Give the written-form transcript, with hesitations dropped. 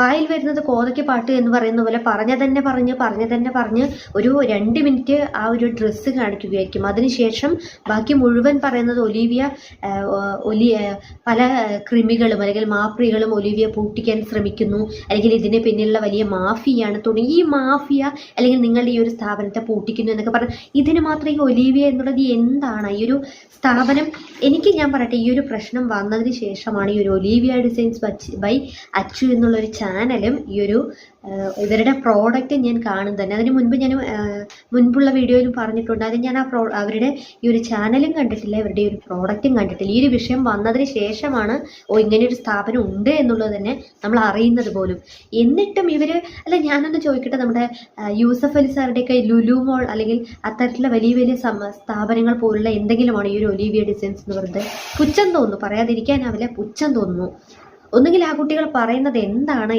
വായിൽ വരുന്നത് കോതയ്ക്ക് പാട്ട് എന്ന് പറയുന്ന പോലെ പറഞ്ഞ തന്നെ പറഞ്ഞ് ഒരു 2 മിനിറ്റ് ആ ഒരു ഡ്രസ്സ് കാണിക്കുകയായിരിക്കും. അതിനുശേഷം ബാക്കി മുഴുവൻ പറയുന്നത് പല കൃമികളും അല്ലെങ്കിൽ മാഫിയകളും ഒലിവിയ പൂട്ടിക്കാൻ ശ്രമിക്കുന്നു, അല്ലെങ്കിൽ ഇതിന് പിന്നിലുള്ള വലിയ മാഫിയാണ് തുടങ്ങി ഈ മാഫിയ അല്ലെങ്കിൽ നിങ്ങളുടെ ഈ ഒരു സ്ഥാപനത്തെ പൂട്ടിക്കുന്നു എന്നൊക്കെ പറഞ്ഞ് ഇതിന് മാത്രം ഈ ഒലിവിയ എന്നുള്ളത് എന്താണ് ഈ ഒരു സ്ഥാപനം? ഞാൻ പറയട്ടെ, ഈ ഒരു പ്രശ്നം വന്നതിന് ശേഷമാണ് ഈ ഒരു ഒലിവിയ ഡിസൈൻസ് ബൈ അച്ചു എന്നുള്ളൊരു ചാനലും ഈ ഒരു ഇവരുടെ പ്രോഡക്റ്റ് ഞാൻ കാണും തന്നെ. അതിന് മുൻപ് ഞാൻ മുൻപുള്ള വീഡിയോയിലും പറഞ്ഞിട്ടുണ്ട്. അത് ഞാൻ അവരുടെ ഈ ഒരു ചാനലും കണ്ടിട്ടില്ല, ഇവരുടെ ഈ ഒരു പ്രോഡക്റ്റും കണ്ടിട്ടില്ല. ഈ ഒരു വിഷയം വന്നതിന് ശേഷമാണ് ഇങ്ങനെയൊരു സ്ഥാപനം ഉണ്ട് എന്നുള്ളത് തന്നെ നമ്മൾ അറിയുന്നത് പോലും. എന്നിട്ടും ഞാനൊന്ന് ചോദിക്കട്ടെ, നമ്മുടെ യൂസഫ് അലി സാറുടെയൊക്കെ ലുലു മോൾ അല്ലെങ്കിൽ അത്തരത്തിലുള്ള വലിയ സ്ഥാപനങ്ങൾ പോലുള്ള എന്തെങ്കിലുമാണ് ഈ ഒരു ഒലിവിയ ഡിസൈൻസ് എന്ന് പറയുന്നത്? പുച്ഛം തോന്നുന്നു, പറയാതിരിക്കാനാവില്ല, പുച്ഛം തോന്നുന്നു. ഒന്നുകിൽ ആ കുട്ടികൾ പറയുന്നത് എന്താണ്